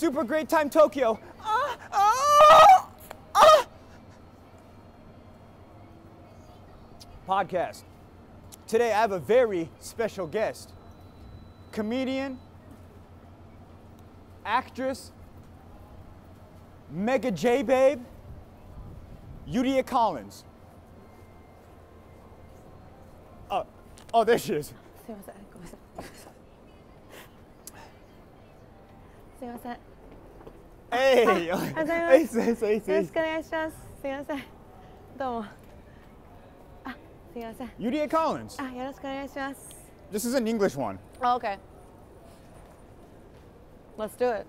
Super Great Time Tokyo. Podcast. Today I have a very special guest. Comedian, actress, mega J-babe, Yurie Collins. Oh, there she is. すいません、ごめんなさい。すいません。 Hey! おはようございます。 Hey, よろしくお願いします。すいません。どうも。あ、すいません。 Yurie Collins. あ、よろしくお願いします。 This is an English one. Oh, okay. Let's do it.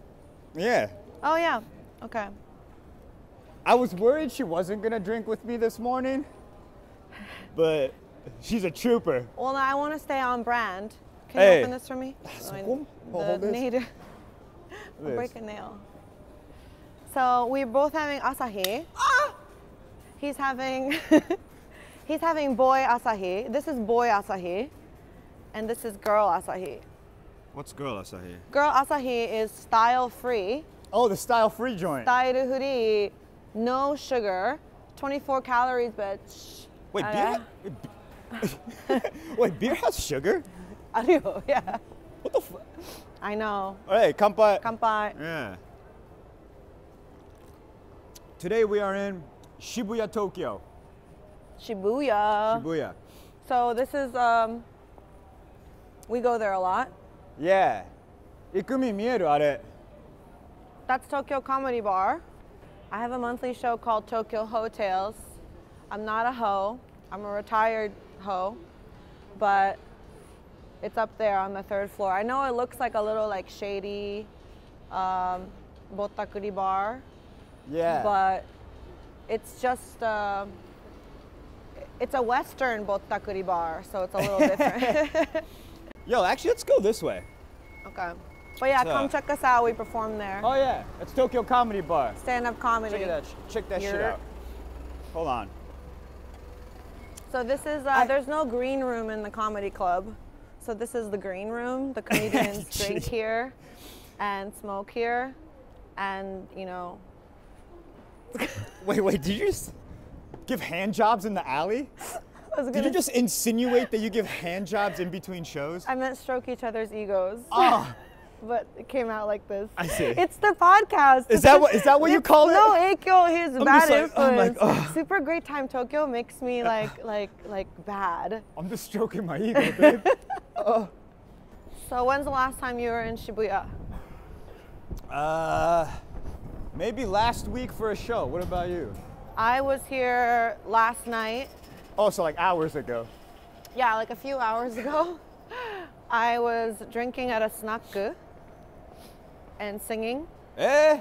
Yeah. Oh, yeah. Okay. I was worried she wasn't gonna drink with me this morning, but she's a trooper. Well, I want to stay on brand. Can Hey. you open this for me? So cool. The Hold this. native. I'll break a nail. So we're both having Asahi. He's having he's having boy Asahi. This is boy Asahi, and this is girl Asahi. What's girl asahi? Girl Asahi is style free. Oh, the style-free joint. Style free, no sugar, 24 calories, bitch. Wait, beer? Wait, beer has sugar? Ario, yeah. What the fuck? I know. Hey, kanpai. Kanpai. Yeah. Today we are in Shibuya, Tokyo. Shibuya. Shibuya. So this is we go there a lot. Yeah. Ikumi mieru are. That's Tokyo Comedy Bar. I have a monthly show called Tokyo Hotels. I'm not a hoe. I'm a retired hoe, but it's up there on the 3rd floor. I know it looks like a little like shady botakuri bar, Yeah. but it's just it's a Western botakuri bar, so it's a little different. Yo, actually, let's go this way. Okay. But yeah, So- come check us out. We perform there. Oh yeah, it's Tokyo Comedy Bar. Stand-up comedy. Check that shit Here. out. Hold on. So this is, there's no green room in the comedy club. So this is the green room. The comedians drink here and smoke here. And, you know. Wait, did you just give hand jobs in the alley? Did you just insinuate that you give hand jobs in between shows? I meant stroke each other's egos. Ah, But it came out like this. I see. It's the podcast. Is that what you call it? No, Eikyo, his I'm bad just like, I'm like, influence. ugh. Super Great Time Tokyo makes me like bad. I'm just stroking my ego, babe. So when's the last time you were in Shibuya? Maybe last week for a show. What about you? I was here last night. Oh, so like hours ago. Yeah, like a few hours ago. I was drinking at a snack and singing. Eh?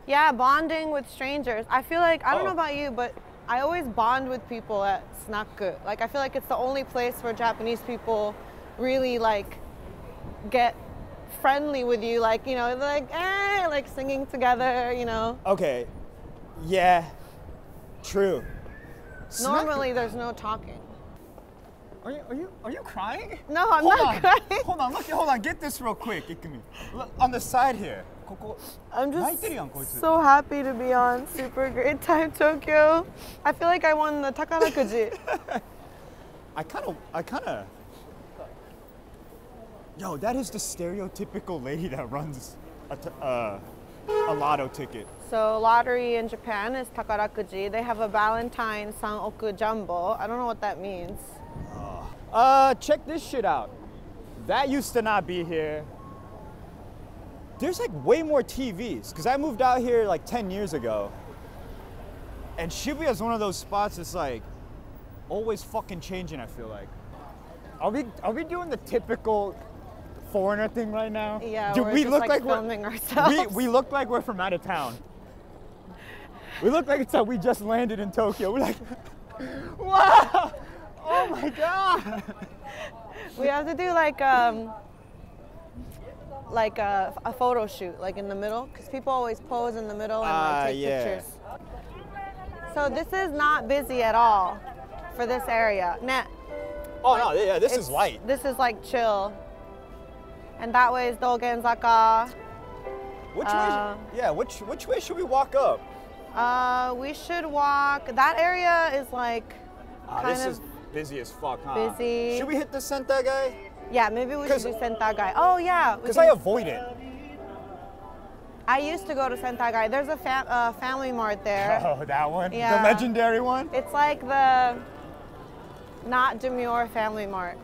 Yeah, bonding with strangers. I feel like, I don't know Oh. about you, but I always bond with people at snack. Like, I feel like it's the only place where Japanese people really like get friendly with you. Like, you know, they're like singing together, you know. Okay. Yeah. True. Normally there's no talking. Are you crying? No, I'm Hold not on. crying. Hold on. Get this real quick. Ikumi. Look, on the side here. I'm just 泣いてるやん、こいつ。 so happy to be on Super Great Time Tokyo. I feel like I won the Takarakuji. I kind of. Yo, that is the stereotypical lady that runs a lotto ticket. So lottery in Japan is Takarakuji. They have a Valentine Sanoku Jumbo. I don't know what that means. Check this shit out. That used to not be here. There's like way more TVs, because I moved out here like 10 years ago. And Shibuya is one of those spots that's like always fucking changing, I feel like. Are we doing the typical foreigner thing right now? Yeah, Do we're we just look like filming ourselves. we look like we're from out of town. We look like it's like we just landed in Tokyo. We're like, wow! Oh my god! We have to do like a photo shoot, like in the middle, because people always pose in the middle and like take pictures. So this is not busy at all for this area. Nah. Oh no, yeah, this is light. This is like chill. And that way is Dogenzaka. Which way? Yeah, which way should we walk up? We should walk. That area is like This is busy as fuck, huh? busy. Should we hit the Sentagai? Yeah, maybe we should do Sentagai. Oh yeah. Because I avoid it. I used to go to Sentagai. There's a family mart there. Oh, that one? Yeah. The legendary one? It's like the not demure family mart.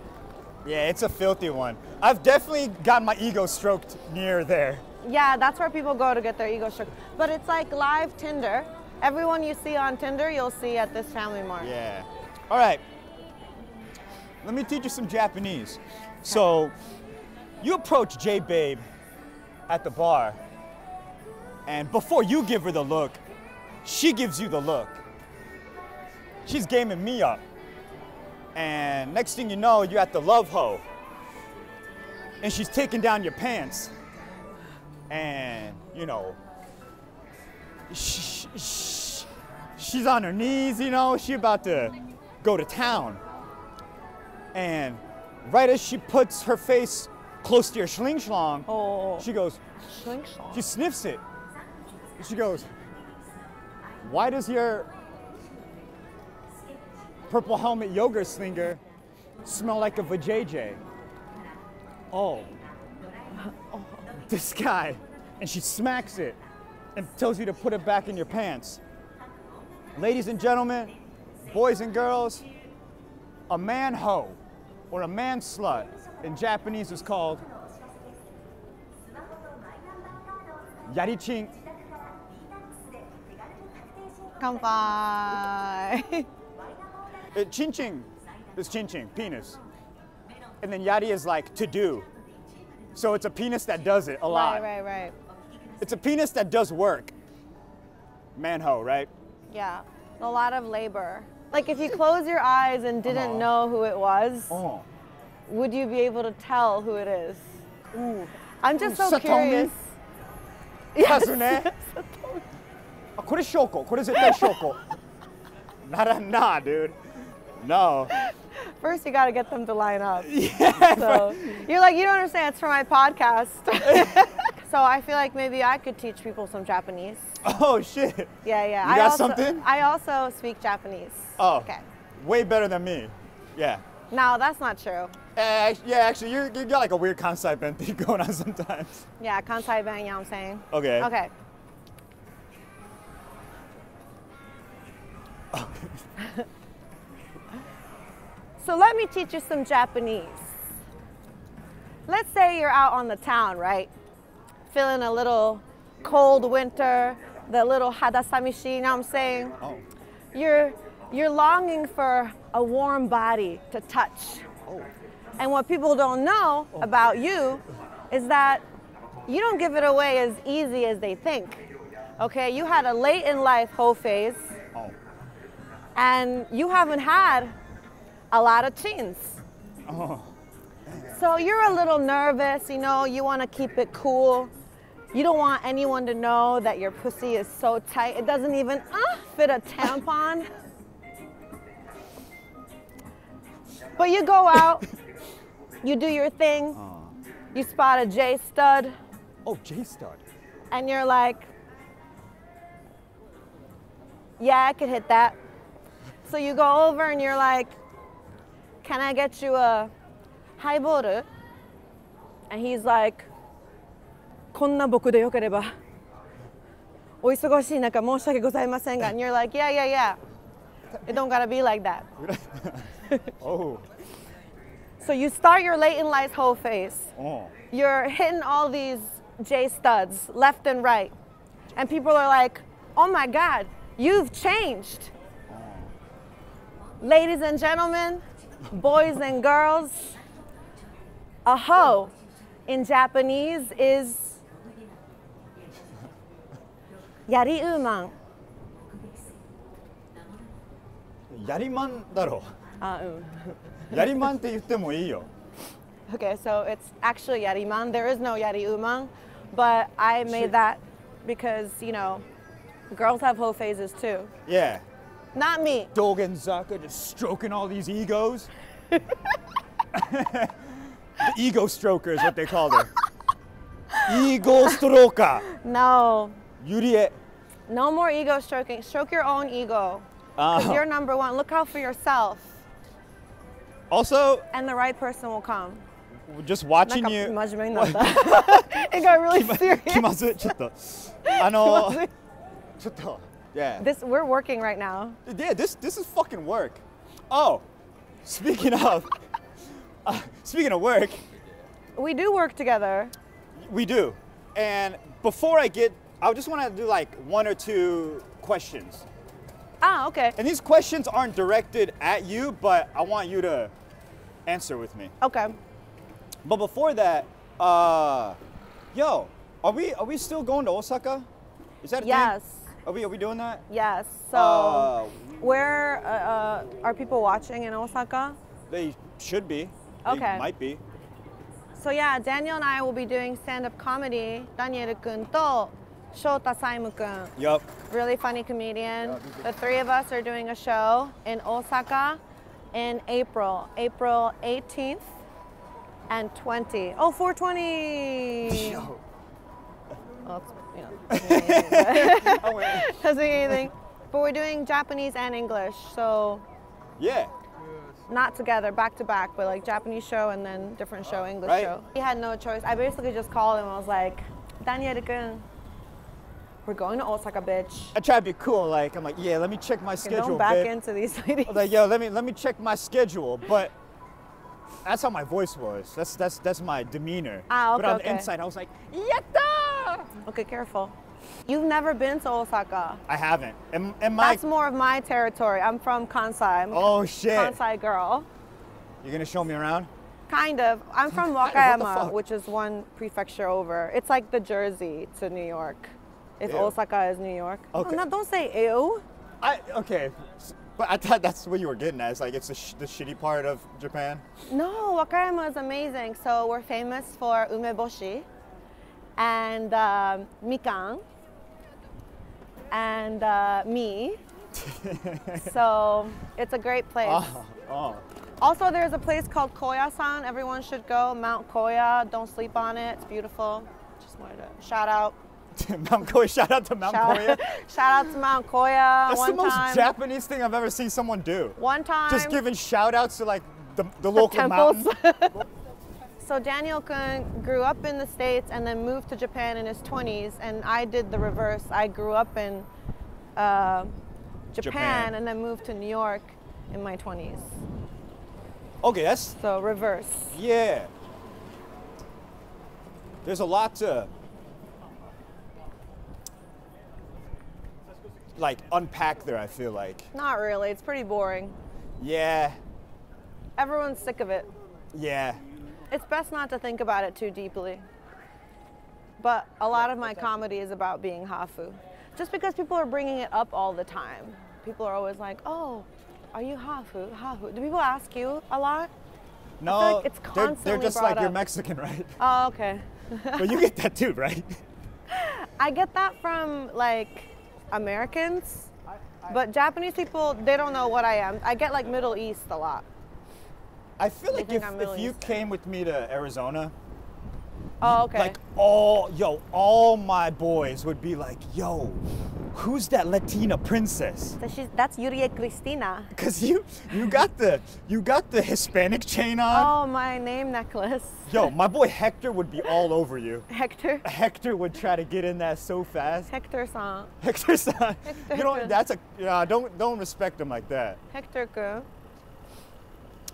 Yeah, it's a filthy one. I've definitely got my ego stroked near there. Yeah, that's where people go to get their ego stroked. But it's like live Tinder. Everyone you see on Tinder, you'll see at this family mart. Yeah. All right. Let me teach you some Japanese. So, you approach J-Babe at the bar, and before you give her the look, she gives you the look. She's gaming me up. And next thing you know, you're at the love hoe. And she's taking down your pants. And, you know, she's on her knees, you know, she about to go to town. And right as she puts her face close to your schlong, she goes, she sniffs it. She goes, why does your purple helmet yogurt slinger smell like a vajayjay? Oh, this guy. And she smacks it and tells you to put it back in your pants. Ladies and gentlemen, boys and girls, a man hoe or a man slut in Japanese is called yarichin. Kanpai. Chin chin is chin chin, penis. And then yari is like to do. So it's a penis that does it a lot. Right. It's a penis that does work. Man-ho, right? Yeah, a lot of labor. Like if you close your eyes and didn't know who it was, would you be able to tell who it is? I'm just so curious. Yes. これ証拠。これ絶対証拠。Nah, dude. No. First, you got to get them to line up. Yeah. So you're like, you don't understand. It's for my podcast. So I feel like maybe I could teach people some Japanese. Oh shit. Yeah. You got something? I also speak Japanese. Oh. Okay. Way better than me. Yeah. No, that's not true. Yeah, actually, you got like a weird Kansai Ben thing going on sometimes. Yeah, Kansai Ben, you know what I'm saying? Okay. Okay. So let me teach you some Japanese. Let's say you're out on the town, right? Feeling a little cold winter, the little hadasamishi, you know what I'm saying? Oh. You're longing for a warm body to touch. Oh. And what people don't know about you is that you don't give it away as easy as they think. Okay, you had a late in life hoe phase, and you haven't had a lot of teens. So you're a little nervous, you know, you want to keep it cool. You don't want anyone to know that your pussy is so tight, it doesn't even fit a tampon. But you go out, you do your thing, you spot a J stud. Oh, J stud. And you're like, yeah, I could hit that. So you go over and you're like, can I get you a highball? And he's like, こんな僕でよければお忙しい中申し訳ございませんが and you're like, yeah. It don't gotta be like that. Oh. So you start your late in life hoe phase. Oh. You're hitting all these J studs left and right. And people are like, oh my God, you've changed. Ladies and gentlemen, boys and girls, a hoe in Japanese is yari-uman. やりまんだろ。やりまんって言ってもいいよ。Okay, so it's actually yariman. There is no yari-uman, but I made that because, you know, girls have hoe phases too. Yeah. Not me. Dogen Zaka just stroking all these egos. The ego stroker is what they call them. Ego stroker. No. Yurie. No more ego stroking. Stroke your own ego. Because you're number one. Look out for yourself. Also, and the right person will come. Just watching you. 真面目になった。It got really serious. 気まずい。ちょっと。ちょっと。Yeah. We're working right now. Yeah, this is fucking work. Oh, speaking of work. We do work together. We do. And before I just want to do like 1 or 2 questions. Ah, okay. And these questions aren't directed at you, but I want you to answer with me. Okay. But before that, yo, are we still going to Osaka? Is that a yes. thing? Are we doing that? Yes. So, where are people watching in Osaka? They should be. Okay. They might be. So yeah, Daniel and I will be doing stand-up comedy. Daniel-kun to Shota Saimu-kun. Yup. Really funny comedian. The 3 of us are doing a show in Osaka in April 18th and 20. Oh, 420. Yo. Well, doesn't mean anything, but doesn't mean anything. But we're doing Japanese and English, so Yeah. not together, back to back, but like Japanese show and then different show, English right. show. He had no choice. I basically just called him. I was like, Daniel-kun, we're going to Osaka, bitch. I try to be cool. Like I'm like, yeah, let me check my schedule. Don't back babe. into these ladies. I was like, yo, let me check my schedule. But that's how my voice was. That's my demeanor. Ah, okay, but on okay. the inside, I was like, yatta! Okay, careful. You've never been to Osaka. I haven't. Am I? That's more of my territory. I'm from Kansai. I'm a Oh shit! Kansai girl. You're gonna show me around? Kind of. I'm from What the Wakayama, fuck? which is one prefecture over. It's like the Jersey to New York. If Ew. Osaka is New York. Okay. No, don't say ew. Okay. But I thought that's what you were getting at. It's like it's the shitty part of Japan. No, Wakayama is amazing. So we're famous for umeboshi and mikan and me. So it's a great place. Oh. Also, there's a place called Koya-san. Everyone should go. Mount Koya. Don't sleep on it. It's beautiful. Just wanted to shout out. Mount Koya. Shout out to Mount Koya. Shout out to Mount Koya. That's one the most time. Japanese thing I've ever seen someone do. One time. Just giving shout outs to like the local temples. mountain. So Daniel-kun grew up in the States and then moved to Japan in his 20s, and I did the reverse. I grew up in Japan and then moved to New York in my 20s. Okay, that's So reverse. yeah. There's a lot to like unpack there, I feel like. Not really. It's pretty boring. Yeah. Everyone's sick of it. Yeah. It's best not to think about it too deeply. But a lot of my comedy is about being hafu. Just because people are bringing it up all the time. People are always like, oh, are you hafu? Hafu. Do people ask you a lot? No, I feel like it's they're constantly just brought like you're up. Mexican, right? Oh, okay. But you get that too, right? I get that from like Americans, but Japanese people, they don't know what I am. I get like Middle East a lot. I feel They like think if I'm Middle you Eastern. came with me to Arizona, Oh, okay. like all my boys would be like, yo, who's that Latina princess? So that's Yurie Cristina. Cause you got the Hispanic chain on. Oh, my name necklace. Yo, my boy Hector would be all over you. Hector. Hector would try to get in that so fast. Hector-san. Hector's son. Hector. You know, that's a don't respect him like that. Hector-kun.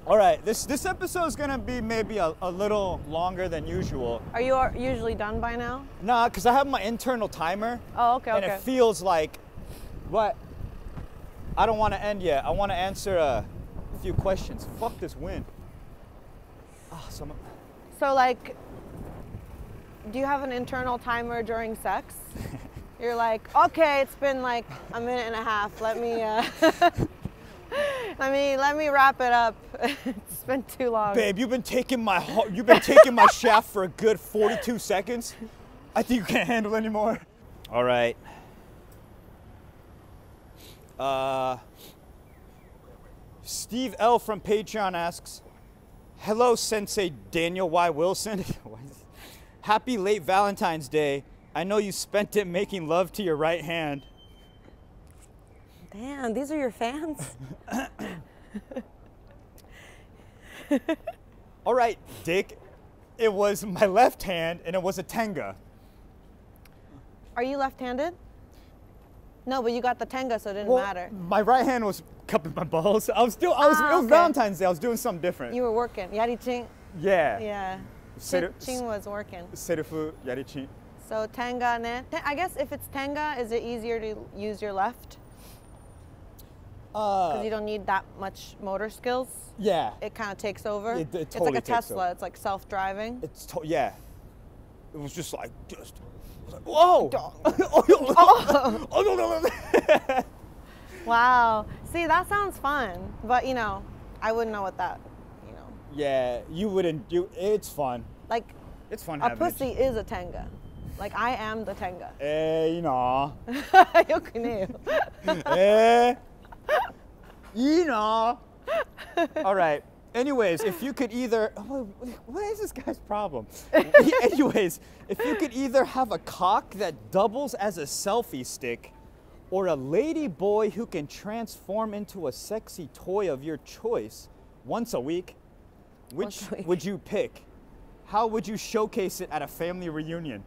All right, this episode is gonna be maybe a little longer than usual. Are you usually done by now? Nah, cause I have my internal timer. Oh, okay, And okay. it feels like, what? I don't want to end yet. I want to answer a few questions. Fuck this wind. Oh, So like, do you have an internal timer during sex? You're like, okay, it's been like a minute and a half. Let me let me wrap it up. It's been too long. Babe, you've been taking my shaft for a good 42 seconds. I think you can't handle anymore. All right. Steve L from Patreon asks, "Hello, Sensei Daniel Y. Wilson." Happy late Valentine's Day. I know you spent it making love to your right hand. Damn, these are your fans? All right, Dick. It was my left hand and it was a tenga. Are you left-handed? No, but you got the tenga, so it didn't matter. My right hand was cupping my balls. It was Valentine's Day. I was doing something different. You were working. Yarichin. Yeah. Yeah. Chin was working. Serufu, yarichin. So tenga ne. I guess if it's tenga, is it easier to use your left? Because you don't need that much motor skills. Yeah. It kind of takes over. It it's totally like a takes Tesla. over. It's like self-driving. Yeah. It was just like whoa. Wow. See, that sounds fun, but you know, I wouldn't know what that. You know. Yeah, you wouldn't. It's fun. Like. It's fun. A pussy is a tenga. Like I am the tenga. You know. よくねえよ。You know. All right. Anyways, if you could either, what is this guy's problem? Anyways, if you could either have a cock that doubles as a selfie stick, or a lady boy who can transform into a sexy toy of your choice once a week, which would you pick? How would you showcase it at a family reunion?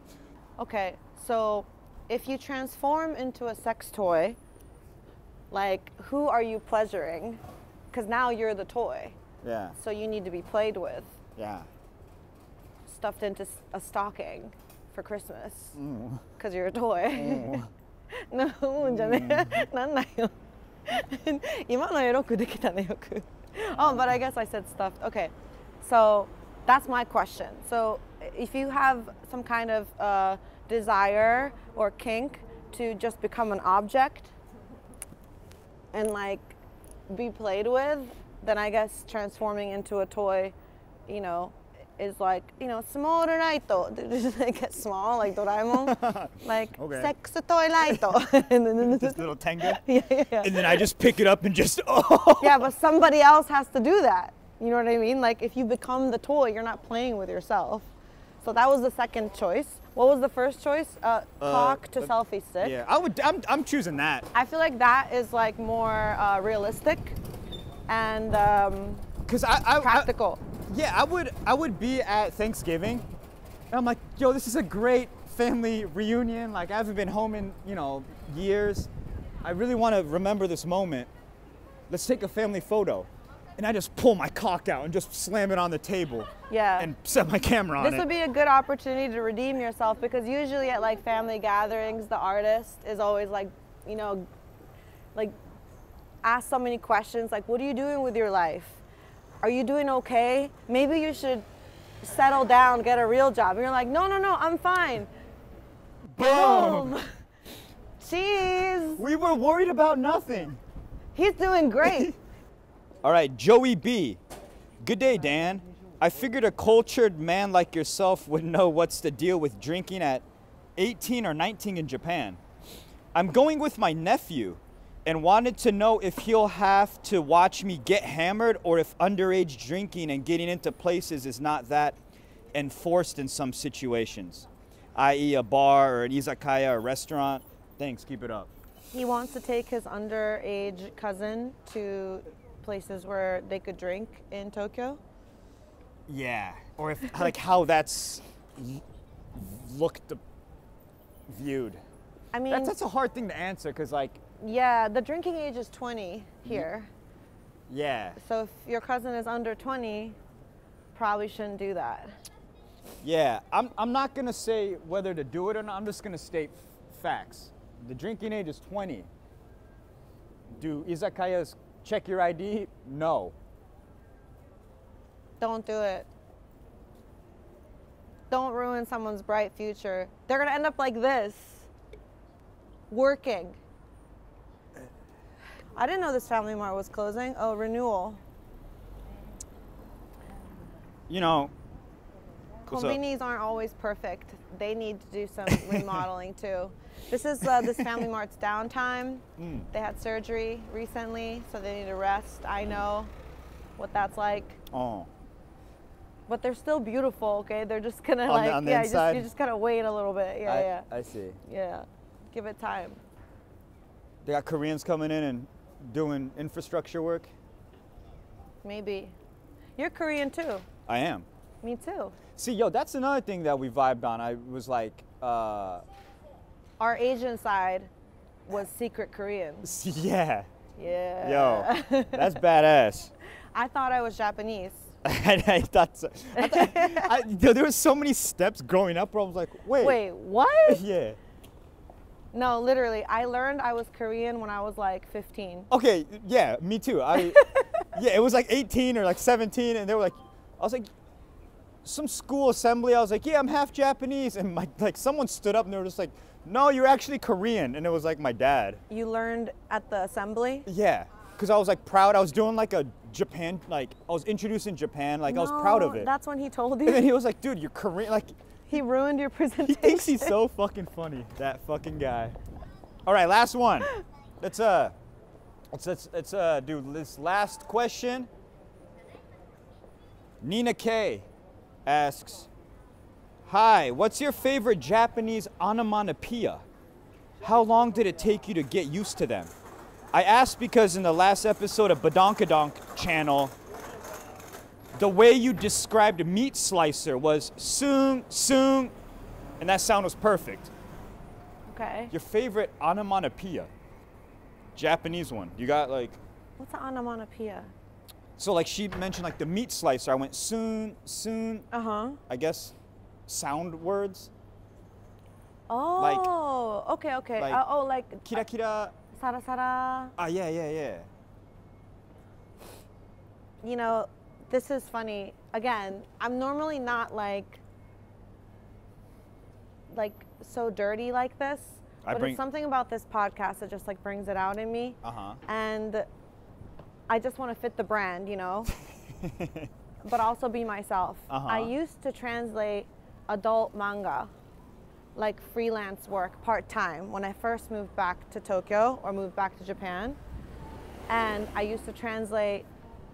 Okay, so if you transform into a sex toy, like who are you pleasuring? Because now you're the toy. Yeah. So you need to be played with. Yeah. Stuffed into a stocking for Christmas. Because you're a toy. No, じゃね。なんだよ。今のエロくできたねよく。Oh, but I guess I said stuffed. Okay, so that's my question. So if you have some kind of desire or kink to just become an object and like be played with, then I guess transforming into a toy, you know, is like, you know, small light. Like get small, like Doraemon. Like sex toy light. This little tenga? Yeah. And then I just pick it up and just, Yeah, but somebody else has to do that. You know what I mean? Like if you become the toy, you're not playing with yourself. So that was the second choice. What was the first choice? Cock to selfie stick. Yeah, I'm choosing that. I feel like that is like more realistic and practical. I would be at Thanksgiving and I'm like, yo, this is a great family reunion. Like I haven't been home in, you know, years. I really want to remember this moment. Let's take a family photo. And I just pull my cock out and just slam it on the table. Yeah. And set my camera on it. This would be a good opportunity to redeem yourself because usually at like family gatherings, the artist is always like, you know, like ask so many questions like, what are you doing with your life? Are you doing okay? Maybe you should settle down, get a real job. And you're like, no, I'm fine. Boom. Cheese. We were worried about nothing. He's doing great. All right, Joey B. Good day, Dan. I figured a cultured man like yourself would know what's the deal with drinking at 18 or 19 in Japan. I'm going with my nephew and wanted to know if he'll have to watch me get hammered or if underage drinking and getting into places is not that enforced in some situations, i.e. a bar or an izakaya or restaurant. Thanks, keep it up. He wants to take his underage cousin to places where they could drink in Tokyo. Yeah, or if like how that's viewed. I mean, that's a hard thing to answer because like. Yeah, the drinking age is 20 here. Yeah. So if your cousin is under 20, probably shouldn't do that. Yeah, I'm not gonna say whether to do it or not. I'm just gonna state facts. The drinking age is 20. Do izakayas check your ID? No. Don't do it. Don't ruin someone's bright future. They're gonna end up like this, working. I didn't know this Family Mart was closing. Oh, renewal. You know, Konbinis aren't always perfect. They need to do some remodeling too. This is this Family Mart's downtime. They had surgery recently, so they need to rest. I know what that's like. Oh. but they're still beautiful. Okay, they're just gonna on the inside? you just gotta wait a little bit. Yeah, I see. yeah. Give it time. They got Koreans coming in and doing infrastructure work. Maybe. You're Korean too. I am. Me too. See, yo, that's another thing that we vibed on. I was like, Our Asian side was secret Korean. yeah. Yeah. Yo, that's badass. I thought I was Japanese. I thought so. There were so many steps growing up where I was like, wait. Wait, what? Yeah. No, literally, I learned I was Korean when I was like 15. Okay, yeah, me too. Yeah, it was like 18 or like 17, and they were like, I was like, some school assembly. I was like, yeah, I'm half Japanese, and someone stood up and they were just like, no, you're actually Korean, and it was like my dad. You learned at the assembly? Yeah, because I was like proud. I was doing like a Japan, like I was introducing Japan, like I was proud of it. That's when he told you. And then he was like, dude, you're Korean, like. He ruined your presentation. He thinks he's so fucking funny, that fucking guy. All right, last one. Let's do this last question. Nina K asks, hi, what's your favorite Japanese onomatopoeia? How long did it take you to get used to them? I asked because in the last episode of Badonkadonk channel, the way you described meat slicer was soon, soon, and that sound was perfect. Okay. Your favorite onomatopoeia? Japanese one. You got like... What's an onomatopoeia? So like she mentioned like the meat slicer. I went soon, soon. Uh-huh. I guess sound words. Oh, okay. Like, like... Kira kira. Sara sara. Ah, yeah. You know, this is funny. Again, I'm normally not like so dirty like this, but it's something about this podcast that just like brings it out in me. And I just want to fit the brand, you know, but also be myself. I used to translate adult manga, like freelance work, part-time, when I first moved back to Tokyo or moved back to Japan. And I used to translate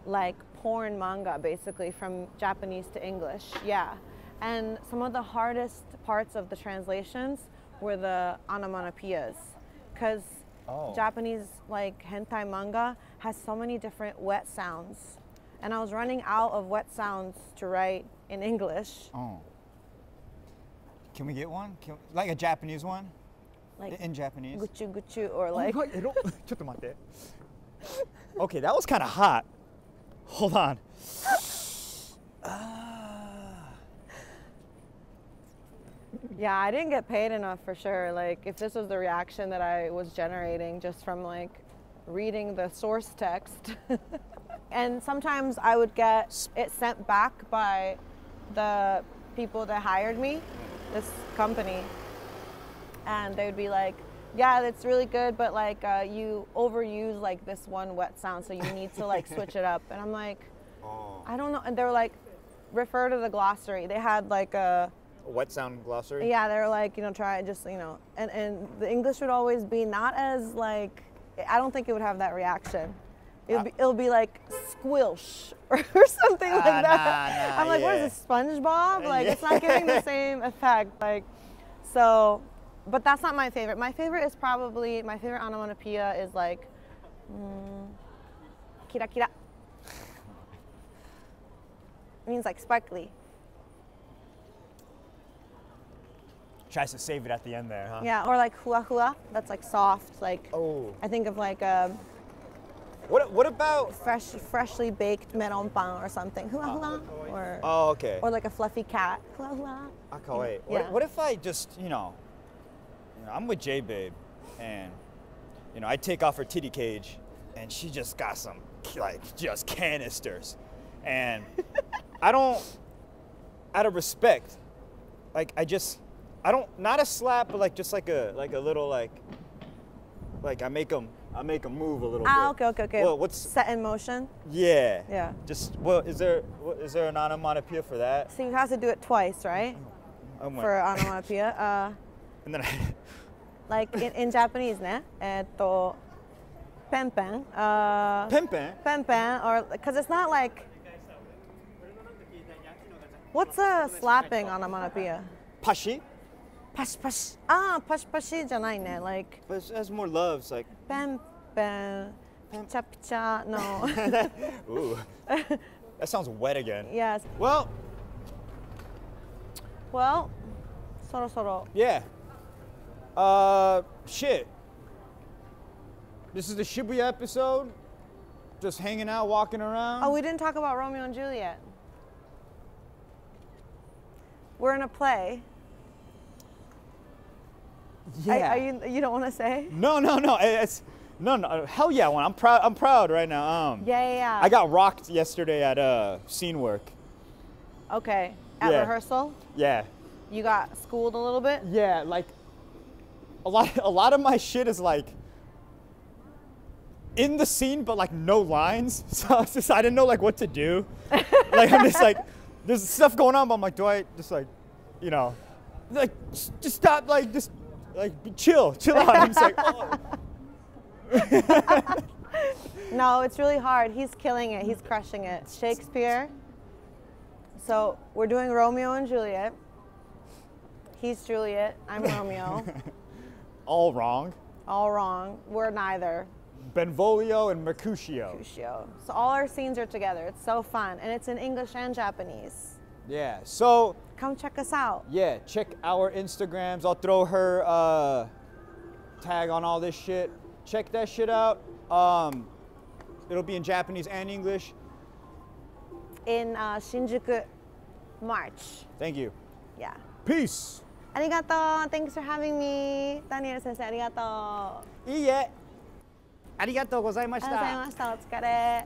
like porn manga, basically, from Japanese to English. Yeah. And some of the hardest parts of the translations were the onomatopoeias, because Japanese like hentai manga has so many different wet sounds, and I was running out of wet sounds to write in English. Can we get one? Like a Japanese one? Like in Japanese? Guchu guchu, or like... Okay, that was kind of hot. Hold on. Yeah, I didn't get paid enough for sure. Like, if this was the reaction that I was generating just from like reading the source text. And sometimes I would get it sent back by the people that hired me, this company, and they would be like, yeah, that's really good, but like you overuse like this one wet sound, so you need to like switch it up. And I'm like, I don't know. And they were like, refer to the glossary. They had like a wet sound glossary? Yeah, they were like, you know, try just, you know, and the English would always be not as like, I don't think it would have that reaction. It'll be like squilch or something like that. I'm like, what is this, SpongeBob? Like, it's not giving the same effect. Like, so, but that's not my favorite. My favorite is probably, my favorite onomatopoeia is like, kira kira. It means like sparkly. Tries to save it at the end there, huh? Yeah, or like hua hua. That's like soft. Like, I think of like what about freshly baked melon pan or something. Hua hua. Or okay. Or like a fluffy cat. Hua hua. I can't wait. Yeah. What if I just, you know, I'm with J Babe, and you know, I take off her titty cage, and she just got some like just canisters, and I don't, out of respect, like I don't, not a slap, but like just like a little like I make them move a little bit. Okay. Well, what's set in motion? Yeah. Yeah. Just is there an onomatopoeia for that? So you have to do it twice, right? For onomatopoeia. And then like in Japanese, ne? Pen pen. Pen pen. Pen pen, or because it's not like. What's a slapping onomatopoeia? Pashi? Pash pash. Ah, pash pashi じゃないね. Like. But it has more love. It's like. Pen pen. Picha picha. No. Ooh. That sounds wet again. Yes. Well. Well. Soro soro. Yeah. Shit. This is the Shibuya episode. Just hanging out, walking around. Oh, we didn't talk about Romeo and Juliet. We're in a play. Yeah. You don't want to say? No. It's no. Hell yeah, one. I'm proud right now. Yeah. I got rocked yesterday at scene work. Okay. At Yeah. rehearsal? Yeah. You got schooled a little bit? Yeah, like a lot of my shit is like in the scene, but like no lines. So I didn't know like what to do. Like I'm just like, there's stuff going on, but I'm like, do I just like, you know, like just stop, like just like chill out. I'm just like, oh. No, it's really hard. He's killing it. He's crushing it. Shakespeare. So we're doing Romeo and Juliet. He's Juliet. I'm Romeo. All wrong. All wrong. We're neither. Benvolio and Mercutio. Mercutio. So all our scenes are together. It's so fun. And it's in English and Japanese. Yeah, so Come check us out. yeah, check our Instagrams. I'll throw her tag on all this shit. Check that shit out. It'll be in Japanese and English. In Shinjuku, March. Thank you. Yeah. Peace. Arigato. Thanks for having me. Daniel sensei, arigato. いいえ。ありがとうございましありがとうございた。ました。お疲れ。